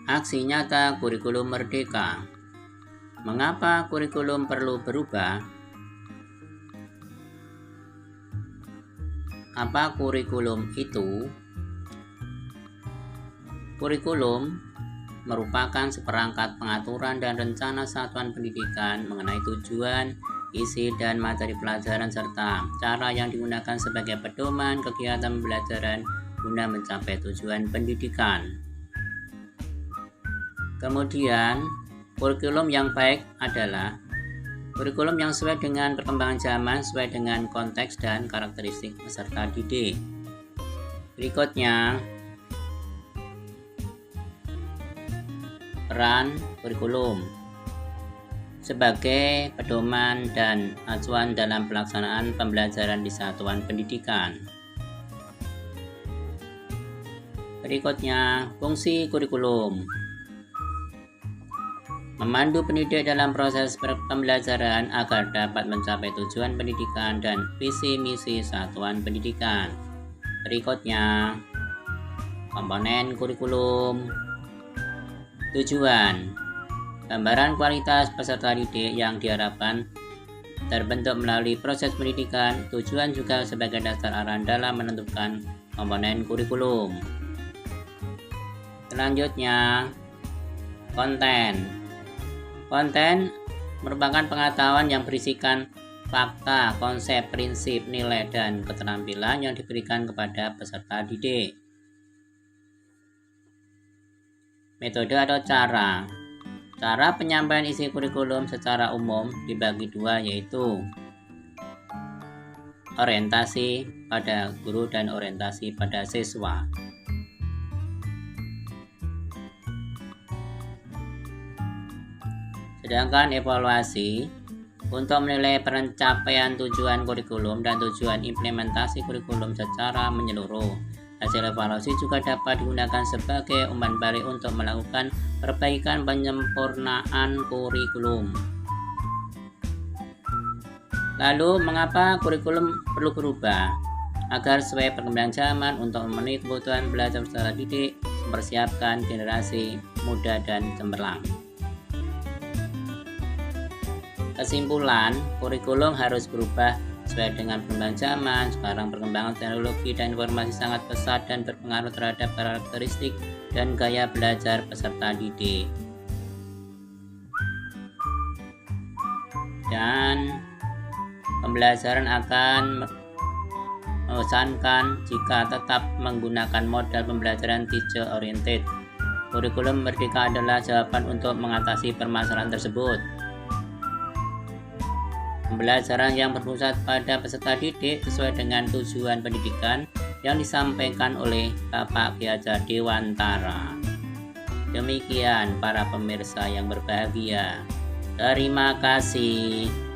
Aksi nyata kurikulum merdeka. Mengapa kurikulum perlu berubah? Apa kurikulum itu? Kurikulum merupakan seperangkat pengaturan dan rencana satuan pendidikan mengenai tujuan, isi, dan materi pelajaran serta cara yang digunakan sebagai pedoman kegiatan pembelajaran guna mencapai tujuan pendidikan. Kemudian, kurikulum yang baik adalah kurikulum yang sesuai dengan perkembangan zaman, sesuai dengan konteks dan karakteristik peserta didik. Berikutnya, peran kurikulum sebagai pedoman dan acuan dalam pelaksanaan pembelajaran di satuan pendidikan. Berikutnya, fungsi kurikulum memandu pendidik dalam proses pembelajaran agar dapat mencapai tujuan pendidikan dan visi misi satuan pendidikan. Berikutnya, komponen kurikulum. Tujuan, gambaran kualitas peserta didik yang diharapkan terbentuk melalui proses pendidikan. Tujuan juga sebagai dasar arahan dalam menentukan komponen kurikulum. Selanjutnya, konten. Konten merupakan pengetahuan yang berisikan fakta, konsep, prinsip, nilai, dan keterampilan yang diberikan kepada peserta didik. Metode atau cara. Cara penyampaian isi kurikulum secara umum dibagi dua, yaitu orientasi pada guru dan orientasi pada siswa. Sedangkan evaluasi untuk menilai pencapaian tujuan kurikulum dan tujuan implementasi kurikulum secara menyeluruh. Hasil evaluasi juga dapat digunakan sebagai umpan balik untuk melakukan perbaikan penyempurnaan kurikulum. Lalu, mengapa kurikulum perlu berubah? Agar sesuai perkembangan zaman untuk memenuhi kebutuhan belajar peserta didik, mempersiapkan generasi muda dan cemerlang. Kesimpulan, kurikulum harus berubah sesuai dengan perkembangan zaman. Sekarang perkembangan teknologi dan informasi sangat pesat dan berpengaruh terhadap karakteristik dan gaya belajar peserta didik. Dan pembelajaran akan membosankan jika tetap menggunakan model pembelajaran teacher oriented. Kurikulum merdeka adalah jawaban untuk mengatasi permasalahan tersebut. Pembelajaran yang berpusat pada peserta didik sesuai dengan tujuan pendidikan yang disampaikan oleh Bapak Ki Hajar Dewantara. Demikian para pemirsa yang berbahagia. Terima kasih.